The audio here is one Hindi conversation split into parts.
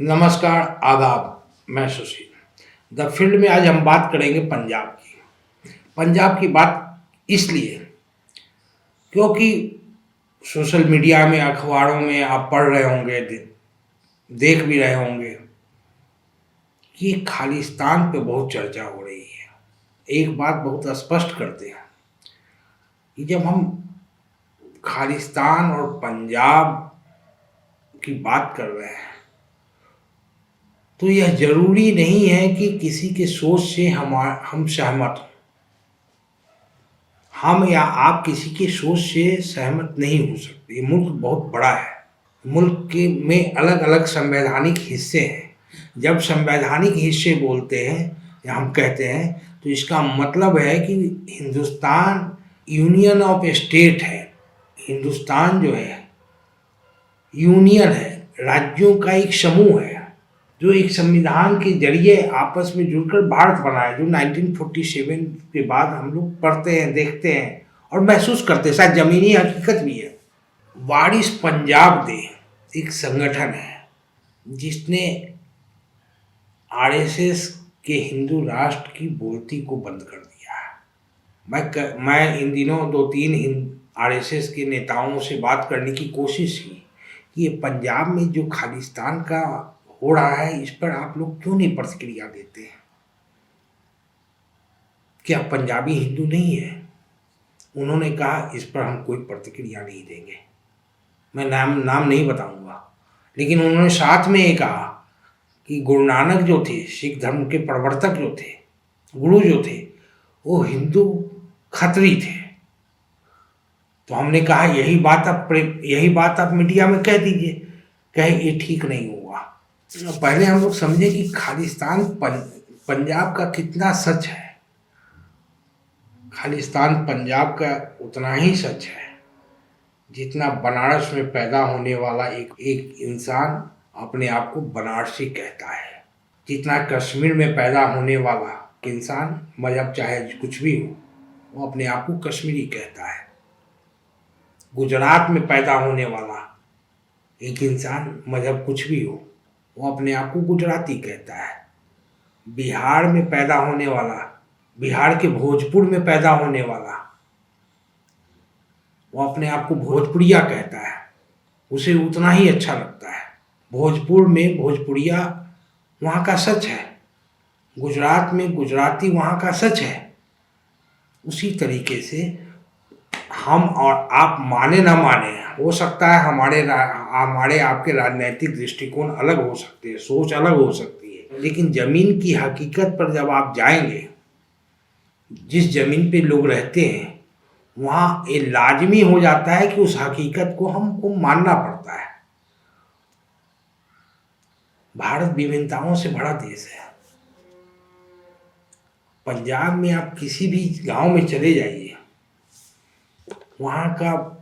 नमस्कार, आदाब। मैं सुशील। द फील्ड में आज हम बात करेंगे पंजाब की। पंजाब की बात इसलिए क्योंकि सोशल मीडिया में, अखबारों में आप पढ़ रहे होंगे, देख भी रहे होंगे कि खालिस्तान पे बहुत चर्चा हो रही है। एक बात बहुत स्पष्ट करते हैं कि जब हम खालिस्तान और पंजाब की बात कर रहे हैं तो यह जरूरी नहीं है कि किसी के सोच से हम सहमत हों। हम या आप किसी की सोच से सहमत नहीं हो सकते। ये मुल्क बहुत बड़ा है। मुल्क के में अलग अलग संवैधानिक हिस्से हैं। जब संवैधानिक हिस्से बोलते हैं या हम कहते हैं तो इसका मतलब है कि हिंदुस्तान यूनियन ऑफ स्टेट है। हिंदुस्तान जो है यूनियन है, राज्यों का एक समूह है जो एक संविधान के जरिए आपस में जुड़कर भारत बना है, जो 1947 के बाद हम लोग पढ़ते हैं, देखते हैं और महसूस करते हैं। शायद जमीनी हकीकत भी है। वारिस पंजाब दे एक संगठन है जिसने आरएसएस के हिंदू राष्ट्र की बोलती को बंद कर दिया है। मैं इन दिनों दो तीन आरएसएस के नेताओं से बात करने की कोशिश की कि ये पंजाब में जो खालिस्तान का हो रहा है, इस पर आप लोग क्यों नहीं प्रतिक्रिया देते हैं? क्या पंजाबी हिंदू नहीं है? उन्होंने कहा इस पर हम कोई प्रतिक्रिया नहीं देंगे। मैं नाम नहीं बताऊंगा, लेकिन उन्होंने साथ में ये कहा कि गुरु नानक जो थे, सिख धर्म के प्रवर्तक जो थे, गुरु जो थे, वो हिंदू खत्री थे। तो हमने कहा यही बात आप मीडिया में कह दीजिए। कहे ये ठीक नहीं होगा। पहले हम लोग समझे कि खालिस्तान पंजाब का कितना सच है। खालिस्तान पंजाब का उतना ही सच है जितना बनारस में पैदा होने वाला एक इंसान अपने आप को बनारसी कहता है, जितना कश्मीर में पैदा होने वाला इंसान, मजहब चाहे कुछ भी हो, वो अपने आप को कश्मीरी कहता है। गुजरात में पैदा होने वाला एक इंसान, मजहब कुछ भी हो, वो अपने आप को गुजराती कहता है। बिहार में पैदा होने वाला, बिहार के भोजपुर में पैदा होने वाला, वो अपने आप को भोजपुरिया कहता है। उसे उतना ही अच्छा लगता है। भोजपुर में भोजपुरिया वहाँ का सच है, गुजरात में गुजराती वहाँ का सच है। उसी तरीके से हम और आप माने ना माने, हो सकता है हमारे आपके राजनीतिक दृष्टिकोण अलग हो सकते हैं, सोच अलग हो सकती है, लेकिन जमीन की हकीकत पर जब आप जाएंगे, जिस जमीन पे लोग रहते हैं, वहाँ ये लाजमी हो जाता है कि उस हकीकत को हमको मानना पड़ता है। भारत विभिन्नताओं से भरा देश है। पंजाब में आप किसी भी गांव में चले जाइए, वहाँ का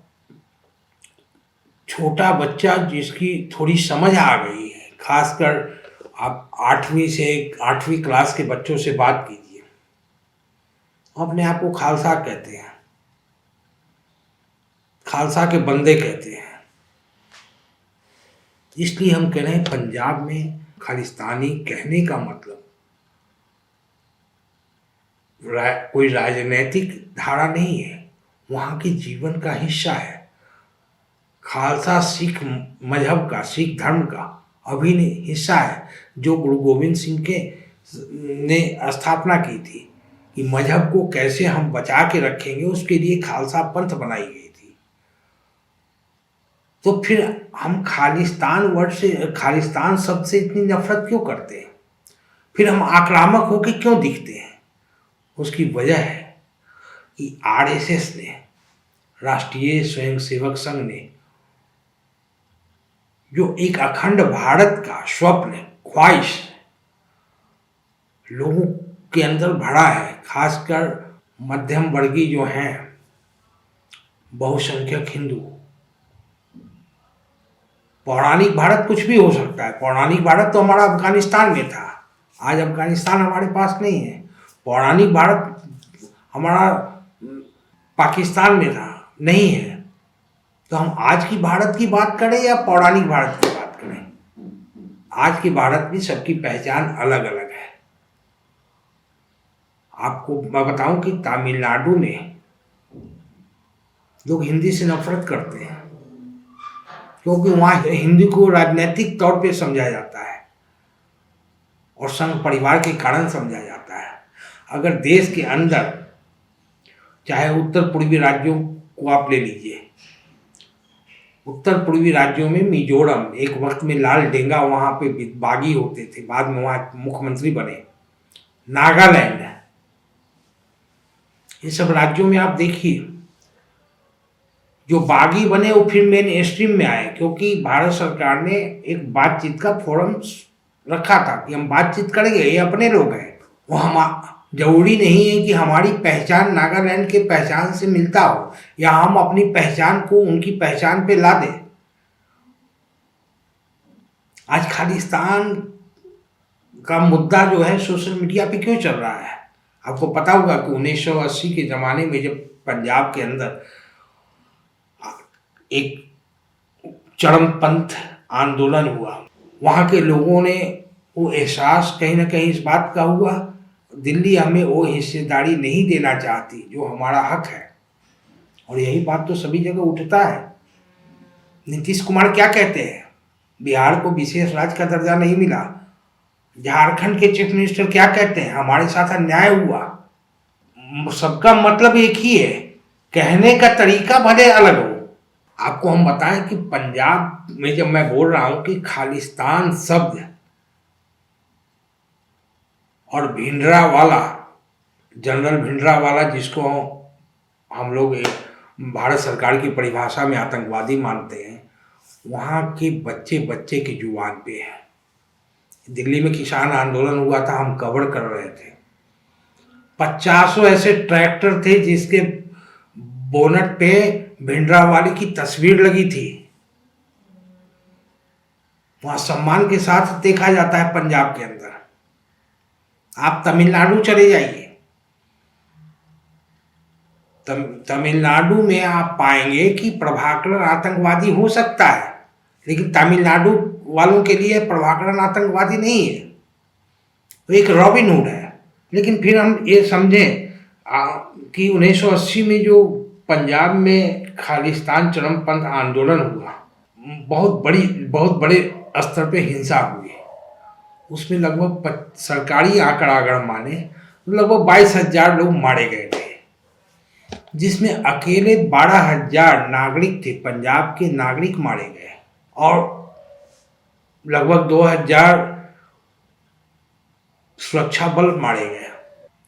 छोटा बच्चा जिसकी थोड़ी समझ आ गई है, खासकर आप 8वीं क्लास के बच्चों से बात कीजिए, अपने आप को खालसा कहते हैं, खालसा के बंदे कहते हैं। इसलिए हम कह रहे हैं पंजाब में खालिस्तानी कहने का मतलब कोई राजनीतिक धारा नहीं है, वहाँ के जीवन का हिस्सा है। खालसा सिख मजहब का, सिख धर्म का अभिन्न हिस्सा है, जो गुरु गोविंद सिंह ने स्थापना की थी कि मजहब को कैसे हम बचा के रखेंगे, उसके लिए खालसा पंथ बनाई गई थी। तो फिर हम खालिस्तान शब्द से इतनी नफरत क्यों करते हैं? फिर हम आक्रामक होकर क्यों दिखते हैं? उसकी वजह है कि आरएसएस ने, राष्ट्रीय स्वयंसेवक संघ ने, जो एक अखंड भारत का स्वप्न, ख्वाहिश लोगों के अंदर भरा है, खासकर मध्यम वर्गीय जो हैं, बहुसंख्यक हिंदू। पौराणिक भारत कुछ भी हो सकता है। पौराणिक भारत तो हमारा अफगानिस्तान में था, आज अफगानिस्तान हमारे पास नहीं है। पौराणिक भारत हमारा पाकिस्तान में था, नहीं है। तो हम आज की भारत की बात करें या पौराणिक भारत की बात करें? आज के भारत में सबकी पहचान अलग अलग है। आपको मैं बताऊं कि तमिलनाडु में लोग हिंदी से नफरत करते हैं, क्योंकि वहाँ हिंदी को राजनीतिक तौर पे समझा जाता है और संघ परिवार के कारण समझा जाता है। अगर देश के अंदर, चाहे उत्तर पूर्वी राज्यों को आप ले लीजिए, उत्तर पूर्वी राज्यों में मिजोरम, एक वक्त में लाल डेंगा वहाँ पे बागी होते थे, बाद में वहाँ मुख्यमंत्री बने, नागालैंड, ये सब राज्यों में आप देखिए जो बागी बने वो फिर मेन स्ट्रीम में आए, क्योंकि भारत सरकार ने एक बातचीत का फोरम रखा था कि हम बातचीत करेंगे, ये अपने लोग हैं। वो हम जरूरी नहीं है कि हमारी पहचान नागालैंड के पहचान से मिलता हो या हम अपनी पहचान को उनकी पहचान पे ला दें। आज खालिस्तान का मुद्दा जो है सोशल मीडिया पे क्यों चल रहा है? आपको पता होगा कि 1980 के ज़माने में जब पंजाब के अंदर एक चरमपंथ आंदोलन हुआ, वहाँ के लोगों ने वो एहसास कहीं ना कहीं इस बात का हुआ, दिल्ली हमें वो हिस्सेदारी नहीं देना चाहती जो हमारा हक है। और यही बात तो सभी जगह उठता है। नीतीश कुमार क्या कहते हैं? बिहार को विशेष राज्य का दर्जा नहीं मिला। झारखंड के चीफ मिनिस्टर क्या कहते हैं? हमारे साथ अन्याय हुआ। सबका मतलब एक ही है, कहने का तरीका भले अलग हो। आपको हम बताएं कि पंजाब में जब मैं बोल रहा हूं कि खालिस्तान शब्द और भिंडरावाला, जनरल भिंडरावाला जिसको हम लोग भारत सरकार की परिभाषा में आतंकवादी मानते हैं, वहाँ के बच्चे बच्चे की जुबान पे है। दिल्ली में किसान आंदोलन हुआ था, हम कवर कर रहे थे, 50 ऐसे ट्रैक्टर थे जिसके बोनट पे भिंडरावाली की तस्वीर लगी थी। वहां सम्मान के साथ देखा जाता है पंजाब के अंदर। आप तमिलनाडु चले जाइए, तमिलनाडु में आप पाएंगे कि प्रभाकरण आतंकवादी हो सकता है, लेकिन तमिलनाडु वालों के लिए प्रभाकरण आतंकवादी नहीं है, तो एक रॉबिन हुड है। लेकिन फिर हम ये समझें कि 1980 में जो पंजाब में खालिस्तान चरमपंथ आंदोलन हुआ, बहुत बड़े स्तर पे हिंसा हुई, उसमें लगभग सरकारी आंकड़ा अगर माने तो लगभग 22,000 लोग मारे गए थे, जिसमें अकेले 12,000 नागरिक थे, पंजाब के नागरिक मारे गए और लगभग 2,000 सुरक्षा बल मारे गए।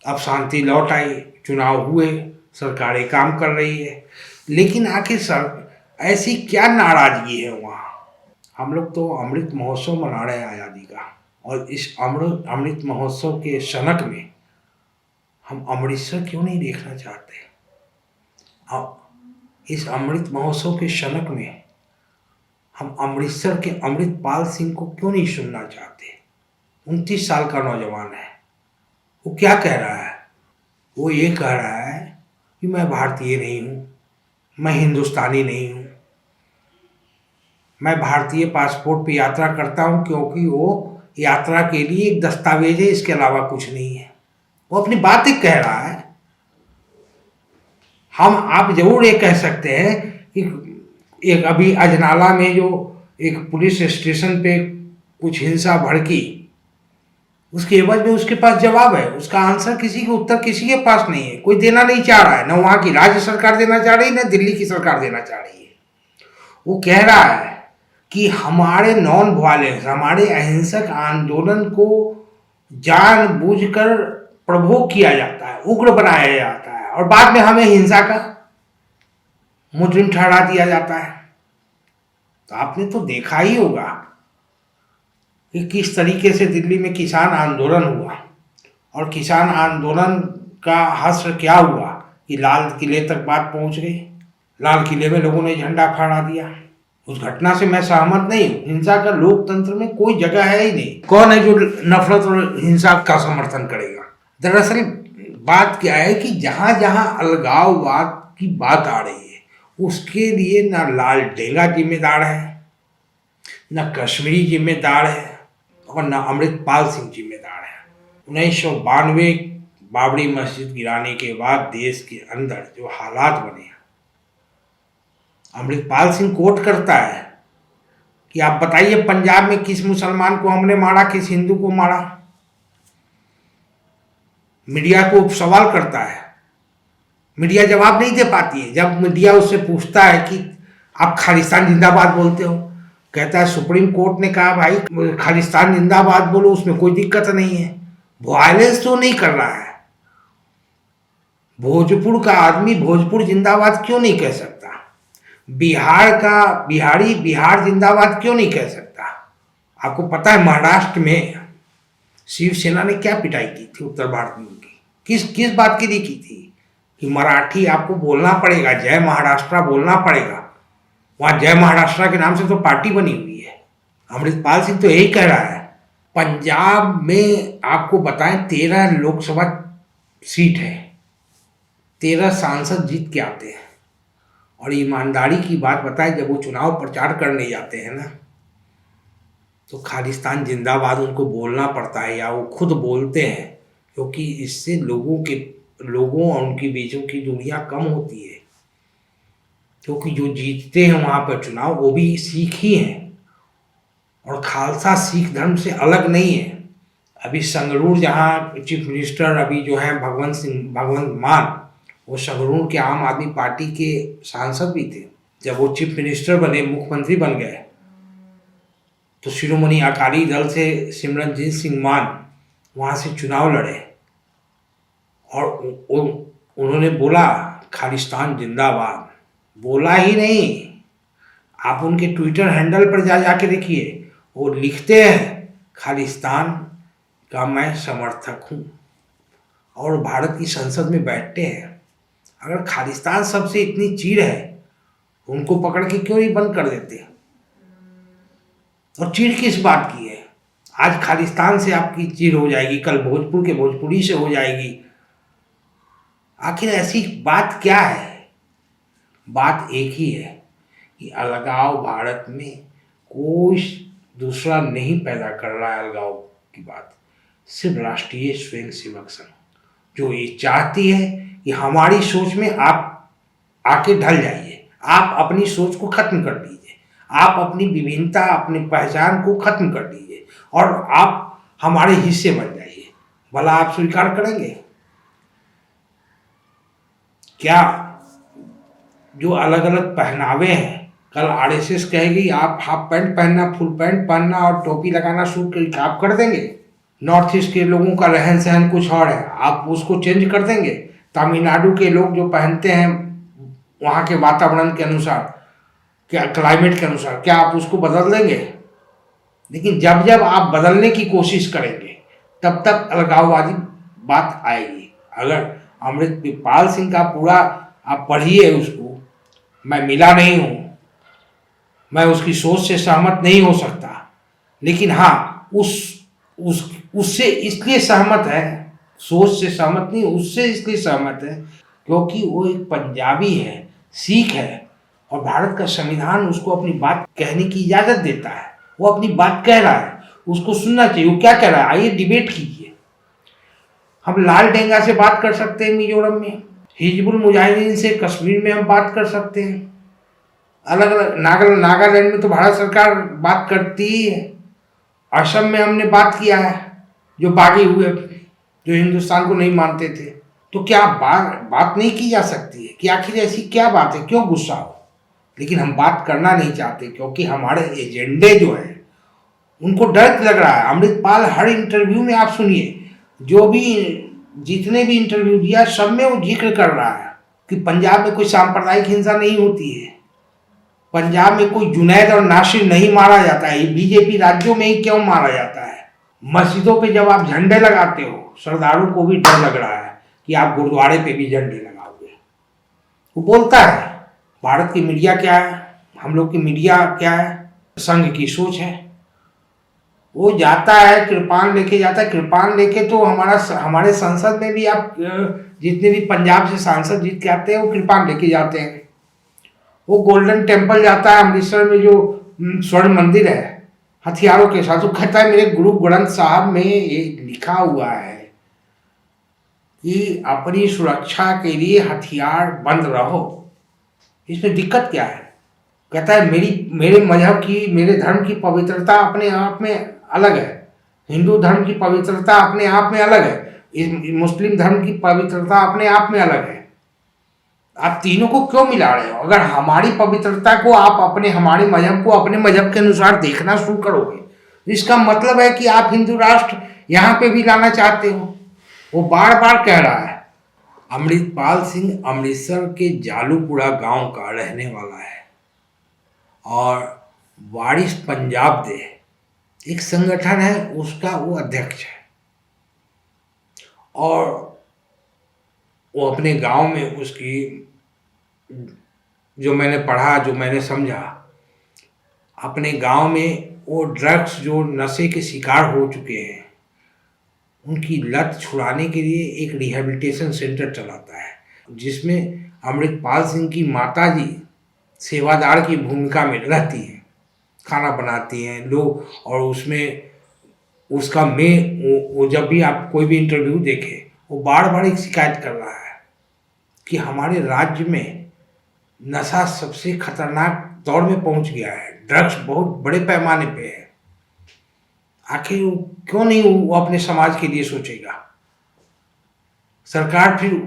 अब शांति लौट आई, चुनाव हुए, सरकारें काम कर रही है, लेकिन आखिर ऐसी क्या नाराजगी है वहाँ? हम लोग तो अमृत महोत्सव मना रहे हैं आज़ादी का, और इस अमृत महोत्सव के शनक में हम अमृतसर क्यों नहीं देखना चाहते? इस अमृत महोत्सव के शनक में हम अमृतसर के अमृतपाल सिंह को क्यों नहीं सुनना चाहते? 29 साल का नौजवान है, वो क्या कह रहा है? वो ये कह रहा है कि मैं भारतीय नहीं हूँ, मैं हिंदुस्तानी नहीं हूँ, मैं भारतीय पासपोर्ट पे यात्रा करता हूँ क्योंकि वो यात्रा के लिए एक दस्तावेज है, इसके अलावा कुछ नहीं है। वो अपनी बात ही कह रहा है। आप जरूर ये कह सकते हैं कि एक अभी अजनाला में जो एक पुलिस स्टेशन पे कुछ हिंसा भड़की, उसके एवज में उसके पास जवाब है, उसका आंसर किसी के उत्तर किसी के पास नहीं है, कोई देना नहीं चाह रहा है, न वहाँ की राज्य सरकार देना चाह रही है, न दिल्ली की सरकार देना चाह रही है। वो कह रहा है कि हमारे नॉन वायलेंस, हमारे अहिंसक आंदोलन को जानबूझकर प्रभोग किया जाता है, उग्र बनाया जाता है, और बाद में हमें हिंसा का मुजरिम ठहरा दिया जाता है। तो आपने तो देखा ही होगा कि किस तरीके से दिल्ली में किसान आंदोलन हुआ, और किसान आंदोलन का हश्र क्या हुआ कि लाल किले तक बात पहुंच गई। लाल किले में लोगों ने झंडा फहरा दिया। उस घटना से मैं सहमत नहीं हूँ। हिंसा का लोकतंत्र में कोई जगह है ही नहीं। कौन है जो नफरत और हिंसा का समर्थन करेगा? दरअसल बात क्या है कि जहाँ जहाँ अलगाववाद की बात आ रही है, उसके लिए ना लाल डेंगा जिम्मेदार है, ना कश्मीरी जिम्मेदार है, और न अमृतपाल सिंह जिम्मेदार हैं। 1992 बाबरी मस्जिद गिराने के बाद देश के अंदर जो हालात बने, अमृतपाल सिंह कोट करता है कि आप बताइए पंजाब में किस मुसलमान को हमने मारा, किस हिंदू को मारा। मीडिया को सवाल करता है, मीडिया जवाब नहीं दे पाती है। जब मीडिया उससे पूछता है कि आप खालिस्तान जिंदाबाद बोलते हो, कहता है सुप्रीम कोर्ट ने कहा भाई खालिस्तान जिंदाबाद बोलो, उसमें कोई दिक्कत नहीं है, वायलेंस तो नहीं कर रहा है। भोजपुर का आदमी भोजपुर जिंदाबाद क्यों नहीं कह सकता? बिहार का बिहारी बिहार जिंदाबाद क्यों नहीं कह सकता? आपको पता है महाराष्ट्र में शिवसेना ने क्या पिटाई की थी उत्तर भारतीयों की? किस बात के लिए की थी? कि मराठी आपको बोलना पड़ेगा, जय महाराष्ट्र बोलना पड़ेगा। वहां जय महाराष्ट्र के नाम से तो पार्टी बनी हुई है। अमृतपाल सिंह तो यही कह रहा है। पंजाब में आपको बताएं 13 लोकसभा सीट है, 13 सांसद जीत के आते हैं। और ईमानदारी की बात बताएं, जब वो चुनाव प्रचार करने जाते हैं ना, तो खालिस्तान जिंदाबाद उनको बोलना पड़ता है, या वो खुद बोलते हैं, क्योंकि इससे लोगों और उनके बीचों की दूरियां कम होती है। क्योंकि जो जीतते हैं वहाँ पर चुनाव वो भी सिख ही हैं, और खालसा सिख धर्म से अलग नहीं है। अभी संगरूर जहाँ चीफ मिनिस्टर अभी जो है भगवंत मान, वो संगरूर के आम आदमी पार्टी के सांसद भी थे। जब वो चीफ मिनिस्टर बने, मुख्यमंत्री बन गए, तो शिरोमणि अकाली दल से सिमरनजीत सिंह मान वहाँ से चुनाव लड़े, और उन्होंने बोला खालिस्तान जिंदाबाद। बोला ही नहीं, आप उनके ट्विटर हैंडल पर जाके देखिए, वो लिखते हैं खालिस्तान का मैं समर्थक हूँ, और भारत की संसद में बैठते हैं। अगर खालिस्तान सबसे इतनी चीड़ है, उनको पकड़ के क्यों नहीं बंद कर देते? और चीड़ किस बात की है? आज खालिस्तान से आपकी चीड़ हो जाएगी, कल भोजपुर के भोजपुरी से हो जाएगी। आखिर ऐसी बात क्या है? बात एक ही है कि अलगाव भारत में कोई दूसरा नहीं पैदा कर रहा है। अलगाव की बात सिर्फ राष्ट्रीय स्वयंसेवक संघ, जो ये चाहती है कि हमारी सोच में आप आके ढल जाइए, आप अपनी सोच को खत्म कर दीजिए, आप अपनी विभिन्नता, अपनी पहचान को खत्म कर दीजिए, और आप हमारे हिस्से बन जाइए। भला आप स्वीकार करेंगे क्या? जो अलग अलग पहनावे हैं, कल आरएसएस कहेगी आप हाफ पैंट पहनना, फुल पैंट पहनना और टोपी लगाना शुरू कर, आप कर देंगे? नॉर्थ ईस्ट के लोगों का रहन सहन कुछ और है, आप उसको चेंज कर देंगे? तमिलनाडु के लोग जो पहनते हैं वहाँ के वातावरण के अनुसार, क्या क्लाइमेट के अनुसार, क्या आप उसको बदल देंगे? लेकिन जब जब आप बदलने की कोशिश करेंगे, तब तक अलगाववादी बात आएगी। अगर अमृतपाल सिंह का पूरा आप पढ़िए उसको, मैं मिला नहीं हूँ, मैं उसकी सोच से सहमत नहीं हो सकता, लेकिन हाँ उससे इसलिए सहमत है, सोच से सहमत नहीं, उससे इसलिए सहमत है क्योंकि वो एक पंजाबी है, सिख है, और भारत का संविधान उसको अपनी बात कहने की इजाज़त देता है। वो अपनी बात कह रहा है, उसको सुनना चाहिए। वो क्या कह रहा है, आइए डिबेट कीजिए। हम लाल डेंगा से बात कर सकते हैं मिजोरम में, हिजबुल मुजाहिदीन से कश्मीर में हम बात कर सकते हैं, अलग अलग नागालैंड में तो भारत सरकार बात करती ही है, असम में हमने बात किया है, जो बागी हुए, जो हिंदुस्तान को नहीं मानते थे। तो क्या बात नहीं की जा सकती है कि आखिर ऐसी क्या बात है, क्यों गुस्सा हो? लेकिन हम बात करना नहीं चाहते क्योंकि हमारे एजेंडे जो है उनको डर लग रहा है। अमृतपाल हर इंटरव्यू में आप सुनिए, जो भी जितने भी इंटरव्यू दिया सब में वो जिक्र कर रहा है कि पंजाब में कोई सांप्रदायिक हिंसा नहीं होती है, पंजाब में कोई जुनैद और नासिर नहीं मारा जाता है, बीजेपी राज्यों में ही क्यों मारा जाता है? मस्जिदों पे जब आप झंडे लगाते हो, सरदारों को भी डर लग रहा है कि आप गुरुद्वारे पे भी झंडे लगाओगे। वो बोलता है। भारत की मीडिया क्या है, हम लोग की मीडिया क्या है? संघ की सोच है। वो जाता है कृपान लेके जाता है, कृपान लेके तो हमारे संसद में भी आप जितने भी पंजाब से सांसद जीत के आते हैं वो कृपान लेके जाते हैं। वो गोल्डन टेम्पल जाता है अमृतसर में, जो स्वर्ण मंदिर है, हथियारों के साथ। वो कहता है मेरे गुरु ग्रंथ साहब में ये लिखा हुआ है कि अपनी सुरक्षा के लिए हथियार बंद रहो, इसमें दिक्कत क्या है? कहता है मेरे मजहब की, मेरे धर्म की पवित्रता अपने आप में अलग है, हिंदू धर्म की पवित्रता अपने आप में अलग है, मुस्लिम धर्म की पवित्रता अपने आप में अलग है। आप तीनों को क्यों मिला रहे हो? अगर हमारी पवित्रता को आप हमारे मजहब को अपने मजहब के अनुसार देखना शुरू करोगे, इसका मतलब है कि आप हिंदू राष्ट्र यहाँ पे भी लाना चाहते हो। वो बार बार कह रहा है। अमृतपाल सिंह अमृतसर के जालूपुरा गांव का रहने वाला है और वारिस पंजाब दे एक संगठन है, उसका वो अध्यक्ष है। और वो अपने गांव में उसकी, जो मैंने पढ़ा, जो मैंने समझा, अपने गांव में वो ड्रग्स जो नशे के शिकार हो चुके हैं उनकी लत छुड़ाने के लिए एक रिहैबिलिटेशन सेंटर चलाता है, जिसमें अमृतपाल सिंह की माताजी सेवादार की भूमिका में रहती हैं, खाना बनाती हैं लोग। और उसमें उसका वो जब भी आप कोई भी इंटरव्यू देखें, वो बार बार एक शिकायत कर रहा है कि हमारे राज्य में नशा सबसे खतरनाक दौर में पहुंच गया है, ड्रग्स बहुत बड़े पैमाने पे है। आखिर क्यों नहीं वो अपने समाज के लिए सोचेगा? सरकार फिर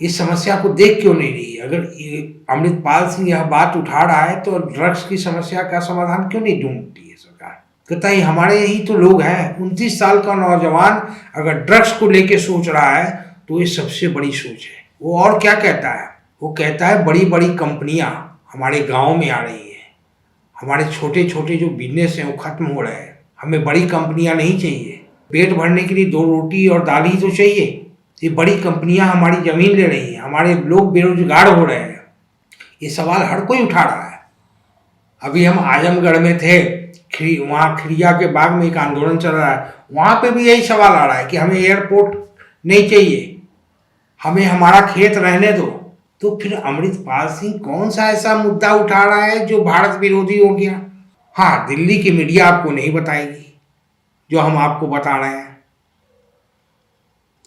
इस समस्या को देख क्यों नहीं रही? अगर अमृतपाल सिंह यह बात उठा रहा है तो ड्रग्स की समस्या का समाधान क्यों नहीं ढूंढती है सरकार? कहता है हमारे यही तो लोग हैं। 29 साल का नौजवान अगर ड्रग्स को लेके सोच रहा है तो ये सबसे बड़ी सोच है। वो और क्या कहता है? वो कहता है बड़ी बड़ी कंपनियां हमारे गाँव में आ रही है, हमारे छोटे छोटे जो बिजनेस हैं वो खत्म हो रहे हैं, हमें बड़ी कंपनियां नहीं चाहिए, पेट भरने के लिए 2 रोटी और दाल ही तो चाहिए। ये बड़ी कंपनियां हमारी ज़मीन ले रही हैं, हमारे लोग बेरोजगार हो रहे हैं। ये सवाल हर कोई उठा रहा है। अभी हम आजमगढ़ में थे, वहाँ खिड़िया के बाग में एक आंदोलन चल रहा है, वहाँ पे भी यही सवाल आ रहा है कि हमें एयरपोर्ट नहीं चाहिए, हमें हमारा खेत रहने दो। तो फिर अमृतपाल सिंह कौन सा ऐसा मुद्दा उठा रहा है जो भारत विरोधी हो गया? हाँ, दिल्ली की मीडिया आपको नहीं बताएगी जो हम आपको बता रहे हैं।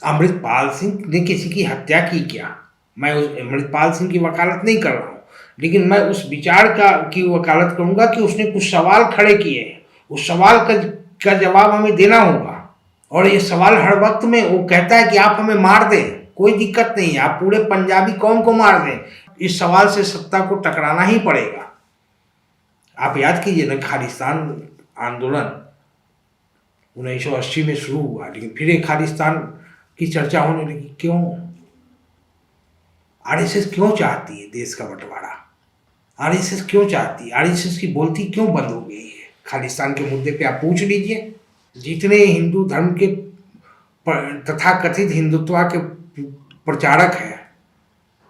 अमृतपाल सिंह ने किसी की हत्या की क्या? मैं उस अमृतपाल सिंह की वकालत नहीं कर रहा हूँ, लेकिन मैं उस विचार की वकालत करूँगा कि उसने कुछ सवाल खड़े किए हैं। उस सवाल का जवाब हमें देना होगा। और ये सवाल हर वक्त में वो कहता है कि आप हमें मार दें, कोई दिक्कत नहीं है, आप पूरे पंजाबी कौम को मार दें, इस सवाल से सत्ता को टकराना ही पड़ेगा। आप याद कीजिए ना, खालिस्तान आंदोलन 1980 में शुरू हुआ, लेकिन फिर एक खालिस्तान की चर्चा होने लगी। क्यों? आरएसएस क्यों चाहती है देश का बंटवारा? आरएसएस क्यों चाहती है? आरएसएस की बोलती क्यों बंद हो गई है खालिस्तान के मुद्दे पे? आप पूछ लीजिए। जितने हिंदू धर्म के तथाकथित हिंदुत्व के प्रचारक हैं,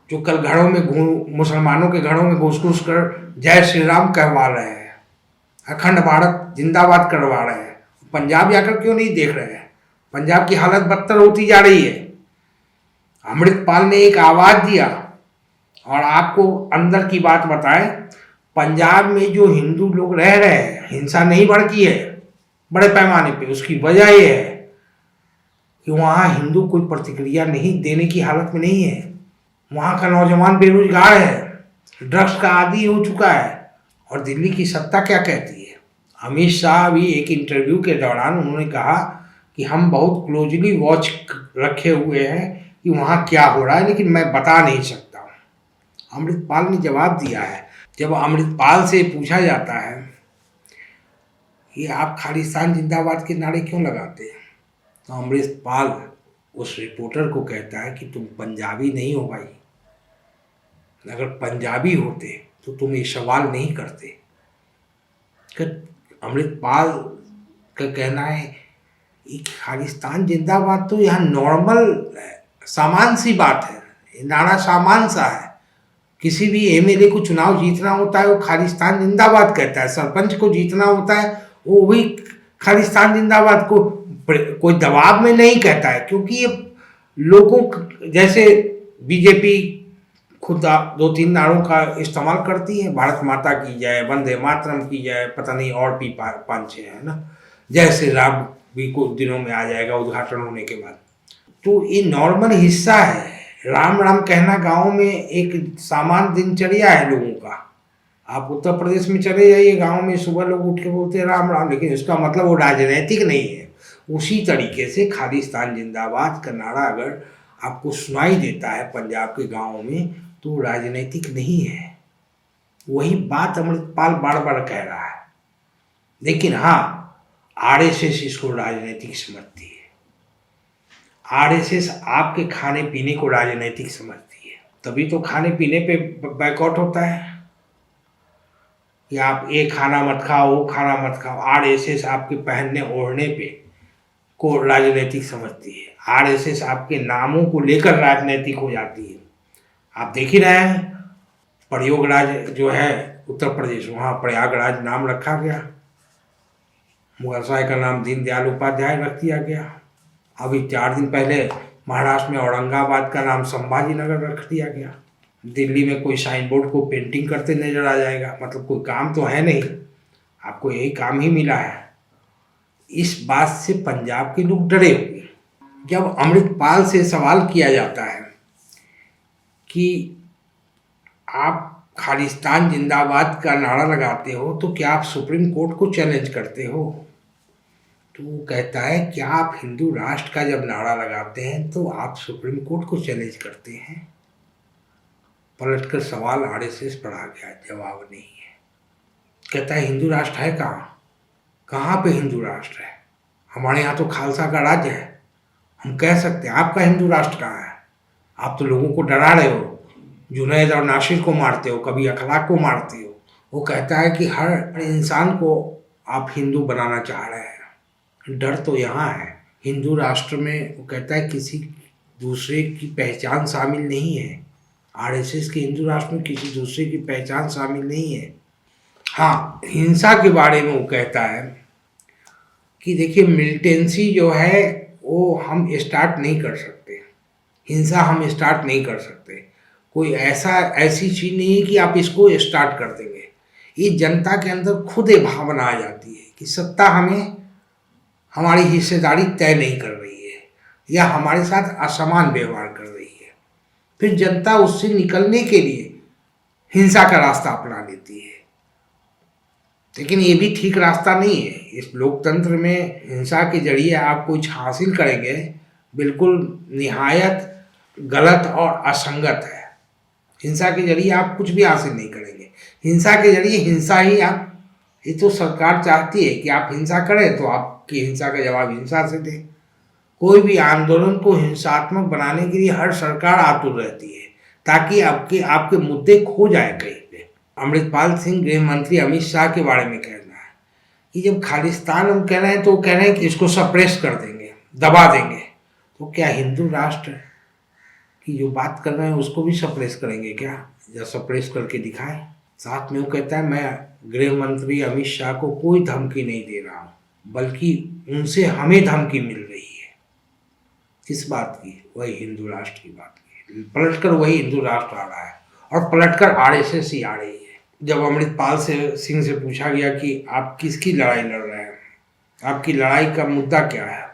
जो कल घरों में मुसलमानों के घरों में घुस कर जय श्री राम कहवा रहे हैं, अखंड भारत जिंदाबाद करवा रहे हैं, पंजाब जाकर क्यों नहीं देख रहे हैं? पंजाब की हालत बदतर होती जा रही है। अमृतपाल ने एक आवाज दिया। और आपको अंदर की बात बताएं, पंजाब में जो हिंदू लोग रह रहे हैं, हिंसा नहीं भड़की है बड़े पैमाने पे। उसकी वजह यह है कि वहाँ हिंदू कोई प्रतिक्रिया नहीं देने की हालत में नहीं है। वहाँ का नौजवान बेरोजगार है, ड्रग्स का आदी हो चुका है। और दिल्ली की सत्ता क्या कहती है? अमित शाह भी एक इंटरव्यू के दौरान उन्होंने कहा कि हम बहुत क्लोजली वॉच रखे हुए हैं कि वहाँ क्या हो रहा है, लेकिन मैं बता नहीं सकता हूँ। अमृतपाल ने जवाब दिया है। जब अमृतपाल से पूछा जाता है कि आप खालिस्तान जिंदाबाद के नारे क्यों लगाते हैं, तो अमृतपाल उस रिपोर्टर को कहता है कि तुम पंजाबी नहीं हो भाई, अगर पंजाबी होते तो तुम ये सवाल नहीं करते। अमृतपाल का कहना है कि खालिस्तान जिंदाबाद तो यहाँ नॉर्मल सामान सी बात है, नारा सामान सा है। किसी भी एमएलए को चुनाव जीतना होता है वो खालिस्तान जिंदाबाद कहता है, सरपंच को जीतना होता है वो भी खालिस्तान जिंदाबाद को कोई दबाव में नहीं कहता है, क्योंकि ये लोगों जैसे बीजेपी खुद दो तीन नारों का इस्तेमाल करती है, भारत माता की जय, वंदे मातरम की जय, पता नहीं और भी पाँच छः है ना, जय श्री राम भी कुछ दिनों में आ जाएगा उद्घाटन होने के बाद। तो ये नॉर्मल हिस्सा है। राम राम कहना गांव में एक सामान्य दिनचर्या है लोगों का। आप उत्तर प्रदेश में चले जाइए, गांव में सुबह लोग उठ के बोलते हैं राम राम, लेकिन इसका मतलब वो राजनैतिक नहीं है। उसी तरीके से खालिस्तान जिंदाबाद का नारा अगर आपको सुनाई देता है पंजाब के गाँव में, तो राजनैतिक नहीं है। वही बात अमृतपाल बार बार कह रहा है, लेकिन हाँ, आरएसएस इसको राजनीतिक समझती है। आरएसएस आपके खाने पीने को राजनीतिक समझती है, तभी तो खाने पीने पे बैकआउट होता है कि आप ये खाना मत खाओ, वो खाना मत खाओ। आरएसएस आपके पहनने ओढ़ने पे को राजनीतिक समझती है। आरएसएस आपके नामों को लेकर राजनीतिक हो जाती है। आप देख ही रहे हैं, प्रयागराज जो है उत्तर प्रदेश, वहाँ प्रयागराज नाम रखा गया, मुगलसराय का नाम दीनदयाल उपाध्याय रख दिया गया। अभी 4 दिन पहले महाराष्ट्र में औरंगाबाद का नाम संभाजी नगर रख दिया गया। दिल्ली में कोई साइन बोर्ड को पेंटिंग करते नजर आ जाएगा, मतलब कोई काम तो है नहीं, आपको यही काम ही मिला है। इस बात से पंजाब के लोग डरे हुए। जब अमृतपाल से सवाल किया जाता है कि आप खालिस्तान जिंदाबाद का नारा लगाते हो तो क्या आप सुप्रीम कोर्ट को चैलेंज करते हो, तो वो कहता है क्या आप हिंदू राष्ट्र का जब नारा लगाते हैं तो आप सुप्रीम कोर्ट को चैलेंज करते हैं। पलटकर सवाल आरएसएस पर आ गया, जवाब नहीं है। कहता है हिंदू राष्ट्र है कहाँ, कहाँ पे हिंदू राष्ट्र है? हमारे यहाँ तो खालसा का राज्य है, हम कह सकते हैं। आपका हिंदू राष्ट्र कहाँ है? आप तो लोगों को डरा रहे हो, जुनैद और नासिर को मारते हो, कभी अखलाक को मारते हो। वो कहता है कि हर इंसान को आप हिंदू बनाना चाह रहे हैं। डर तो यहाँ है। हिंदू राष्ट्र में वो कहता है किसी दूसरे की पहचान शामिल नहीं है। आरएसएस के हिंदू राष्ट्र में किसी दूसरे की पहचान शामिल नहीं है। हाँ, हिंसा के बारे में वो कहता है कि देखिए मिलिटेंसी जो है वो हम स्टार्ट नहीं कर सकते, हिंसा हम स्टार्ट नहीं कर सकते। कोई ऐसी चीज़ नहीं है कि आप इसको स्टार्ट कर देंगे। ये जनता के अंदर खुद एक भावना आ जाती है कि सत्ता हमें हमारी हिस्सेदारी तय नहीं कर रही है या हमारे साथ असमान व्यवहार कर रही है। फिर जनता उससे निकलने के लिए हिंसा का रास्ता अपना लेती है, लेकिन ये भी ठीक रास्ता नहीं है। इस लोकतंत्र में हिंसा के जरिए आप कुछ हासिल करेंगे, बिल्कुल निहायत गलत और असंगत है। हिंसा के जरिए आप कुछ भी हासिल नहीं करेंगे। हिंसा के जरिए हिंसा ही आप, ये तो सरकार चाहती है कि आप हिंसा करें तो आपकी हिंसा का जवाब हिंसा से दें। कोई भी आंदोलन को हिंसात्मक बनाने के लिए हर सरकार आतुर रहती है ताकि आपके मुद्दे खो जाए कहीं पे। अमृतपाल सिंह गृह मंत्री अमित शाह के बारे में कहना है कि जब खालिस्तान हम कह रहे हैं तो कह रहे हैं कि इसको सप्रेस कर देंगे, दबा देंगे। तो क्या हिंदू राष्ट्र की जो बात कर रहे हैं उसको भी सप्रेस करेंगे क्या, या सप्रेस करके दिखाएं? साथ में वो कहता है मैं गृह मंत्री अमित शाह को कोई धमकी नहीं दे रहा हूँ, बल्कि उनसे हमें धमकी मिल रही है। किस बात की? वही हिंदू राष्ट्र की बात की। पलटकर वही हिंदू राष्ट्र आ रहा है और पलटकर आरएसएस ही आ रही है। जब अमृतपाल सिंह से पूछा गया कि आप किसकी लड़ाई लड़ रहे हैं, आपकी लड़ाई का मुद्दा क्या है,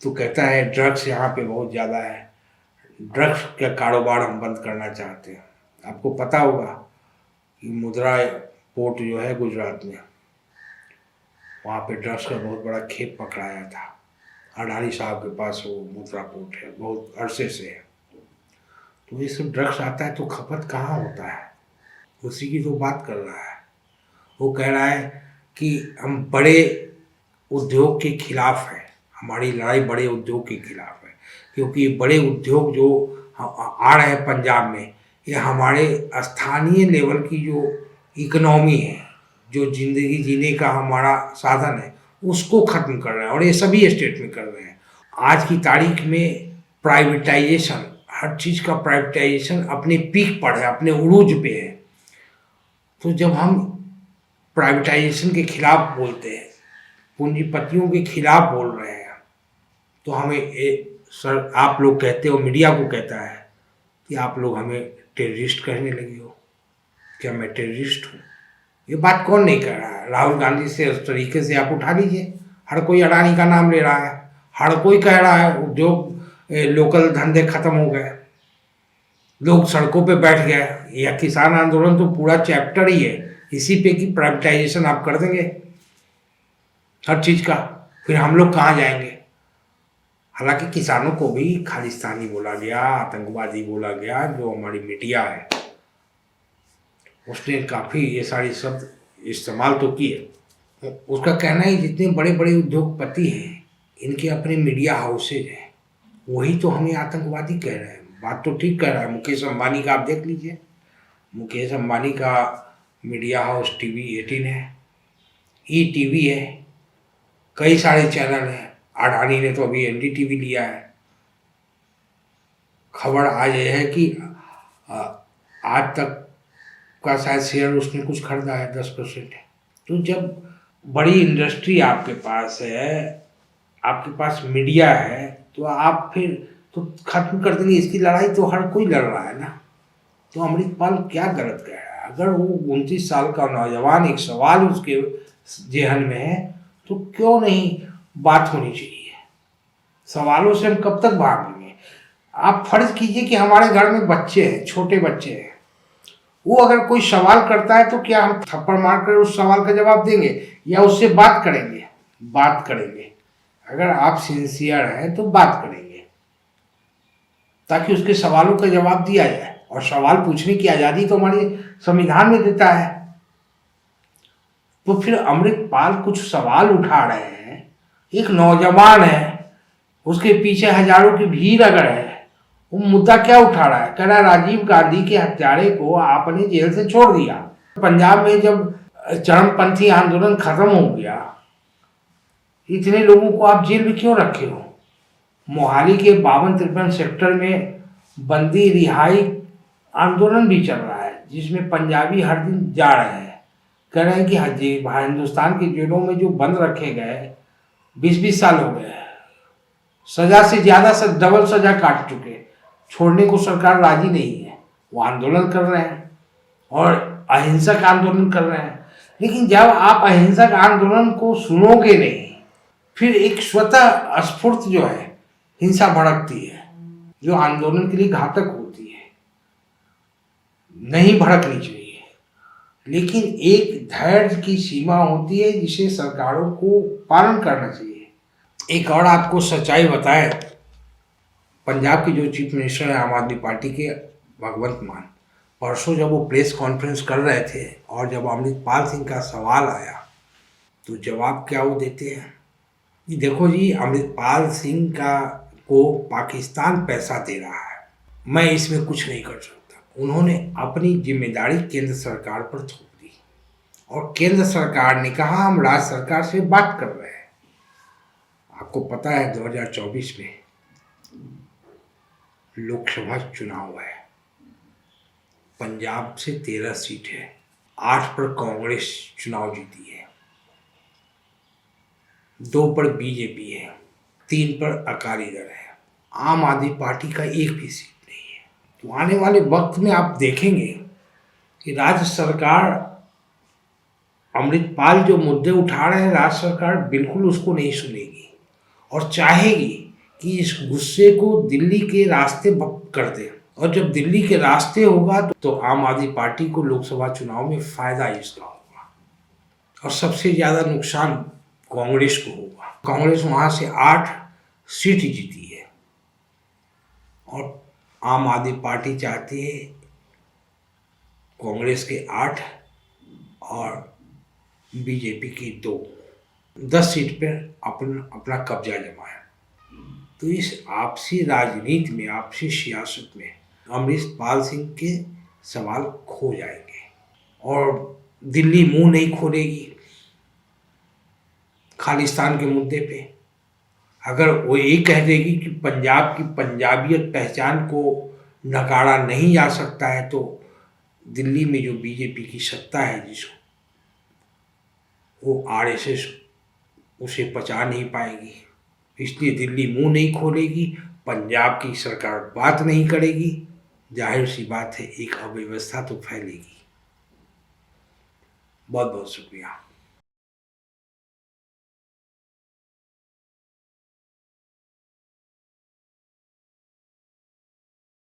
तो कहता है ड्रग्स यहाँ पे बहुत ज़्यादा है, ड्रग्स का कारोबार हम बंद करना चाहते हैं। आपको पता होगा कि मुद्रा पोर्ट जो है गुजरात में, वहाँ पे ड्रग्स का बहुत बड़ा खेप पकड़ाया था। अडानी साहब के पास वो मुद्रा पोर्ट है, बहुत अरसे से है। तो ये सब ड्रग्स आता है तो खपत कहाँ होता है, उसी की तो बात कर रहा है। वो कह रहा है कि हम बड़े उद्योग के खिलाफ हैं, हमारी लड़ाई बड़े उद्योग के खिलाफ है, क्योंकि बड़े उद्योग जो आ रहे हैं पंजाब में, ये हमारे स्थानीय लेवल की जो इकोनॉमी है, जो ज़िंदगी जीने का हमारा साधन है, उसको ख़त्म कर रहे हैं। और ये सभी स्टेट में कर रहे हैं। आज की तारीख में प्राइवेटाइजेशन, हर चीज़ का प्राइवेटाइजेशन अपने पीक पर है, अपने उरूज पे है। तो जब हम प्राइवेटाइजेशन के खिलाफ बोलते हैं, पूंजीपतियों के खिलाफ बोल रहे हैं, तो हमें सर आप लोग कहते हो, मीडिया को कहता है कि आप लोग हमें टेररिस्ट कहने लगी हो। क्या मैं टेररिस्ट हूँ? ये बात कौन नहीं कर रहा है? राहुल गांधी से उस तरीके से आप उठा लीजिए। हर कोई अडानी का नाम ले रहा है, हर कोई कह रहा है उद्योग लोकल धंधे खत्म हो गए, लोग सड़कों पे बैठ गए। यह किसान आंदोलन तो पूरा चैप्टर ही है इसी पे कि प्राइवेटाइजेशन आप कर देंगे हर चीज का, फिर हम लोग कहाँ जाएंगे? हालांकि किसानों को भी खालिस्तानी बोला गया, आतंकवादी बोला गया। जो हमारी मीडिया है उसने काफ़ी ये सारे शब्द इस्तेमाल तो किए। उसका कहना है जितने बड़े बड़े उद्योगपति हैं इनके अपने मीडिया हाउसेज हैं, वही तो हमें आतंकवादी कह रहे हैं। बात तो ठीक कह रहा है। मुकेश अंबानी का आप देख लीजिए, मुकेश अंबानी का मीडिया हाउस TV18 है, ETV है, कई सारे चैनल हैं। अडानी ने तो अभी NDTV लिया है। खबर आज ये है कि आज तक का शायद शेयर उसने कुछ खरीदा है 10%। तो जब बड़ी इंडस्ट्री आपके पास है, आपके पास मीडिया है, तो आप फिर तो खत्म कर देंगे। इसकी लड़ाई तो हर कोई लड़ रहा है ना। तो अमृतपाल क्या गलत कह रहा है? अगर वो 29 साल का नौजवान, एक सवाल उसके जेहन में है, तो क्यों नहीं बात होनी चाहिए? सवालों से हम कब तक भागेंगे? आप फर्ज कीजिए कि हमारे घर में बच्चे हैं, छोटे बच्चे हैं, वो अगर कोई सवाल करता है तो क्या हम थप्पड़ मारकर उस सवाल का जवाब देंगे या उससे बात करेंगे? बात करेंगे। अगर आप सिंसियर हैं तो बात करेंगे ताकि उसके सवालों का जवाब दिया जाए। और सवाल पूछने की आज़ादी तो हमारे संविधान में देता है। तो फिर अमृतपाल कुछ सवाल उठा रहे हैं, एक नौजवान है, उसके पीछे हजारों की भीड़ अगर है, वो मुद्दा क्या उठा रहा है? कह रहा है राजीव गांधी के हत्यारे को आपने जेल से छोड़ दिया। पंजाब में जब चरमपंथी आंदोलन खत्म हो गया, इतने लोगों को आप जेल में क्यों रखे हो? मोहाली के 52-53 सेक्टर में बंदी रिहाई आंदोलन भी चल रहा है, जिसमें पंजाबी हर दिन जा रहे हैं, कह रहे हैं कि हिंदुस्तान की जेलों में जो बंद रखे गए 20-20 साल हो गए, सजा से ज्यादा से डबल सजा काट चुके, छोड़ने को सरकार राजी नहीं है। वो आंदोलन कर रहे हैं और अहिंसक आंदोलन कर रहे हैं। लेकिन जब आप अहिंसक आंदोलन को सुनोगे नहीं, फिर एक स्वतः स्फूर्त जो है हिंसा भड़कती है, जो आंदोलन के लिए घातक होती है, नहीं भड़कनी चाहिए। लेकिन एक धैर्य की सीमा होती है जिसे सरकारों को पालन करना चाहिए। एक और आपको सच्चाई बताएं, पंजाब के जो चीफ मिनिस्टर हैं आम आदमी पार्टी के, भगवंत मान, परसों जब वो प्रेस कॉन्फ्रेंस कर रहे थे और जब अमृतपाल सिंह का सवाल आया तो जवाब क्या वो देते हैं कि देखो जी, अमृतपाल सिंह को पाकिस्तान पैसा दे रहा है, मैं इसमें कुछ नहीं कर सकता। उन्होंने अपनी जिम्मेदारी केंद्र सरकार पर थोप दी और केंद्र सरकार ने कहा हम राज्य सरकार से बात कर रहे हैं। आपको पता है 2024 में लोकसभा चुनाव है, पंजाब से 13 सीट है, 8 पर कांग्रेस चुनाव जीती है, 2 पर बीजेपी है, 3 पर अकाली दल है, आम आदमी पार्टी का एक भी सीट नहीं है। तो आने वाले वक्त में आप देखेंगे कि राज्य सरकार, अमृतपाल जो मुद्दे उठा रहे हैं, राज्य सरकार बिल्कुल उसको नहीं सुनेगी और चाहेगी कि इस गुस्से को दिल्ली के रास्ते कर दे। और जब दिल्ली के रास्ते होगा तो आम आदमी पार्टी को लोकसभा चुनाव में फायदा इसका होगा और सबसे ज़्यादा नुकसान कांग्रेस को होगा। कांग्रेस वहाँ से 8 सीट जीती है और आम आदमी पार्टी चाहती है कांग्रेस के 8 और बीजेपी की 2, 10 सीट पर अपना कब्जा जमाया। तो इस आपसी राजनीति में, आपसी सियासत में अमृतपाल सिंह के सवाल खो जाएंगे और दिल्ली मुंह नहीं खोलेगी खालिस्तान के मुद्दे पे। अगर वो ये कह देगी कि पंजाब की पंजाबियत पहचान को नकारा नहीं जा सकता है, तो दिल्ली में जो बीजेपी की सत्ता है जिसको, वो आरएसएस उसे पचा नहीं पाएगी। इसलिए दिल्ली मुंह नहीं खोलेगी, पंजाब की सरकार बात नहीं करेगी, जाहिर सी बात है एक अव्यवस्था तो फैलेगी। बहुत बहुत शुक्रिया।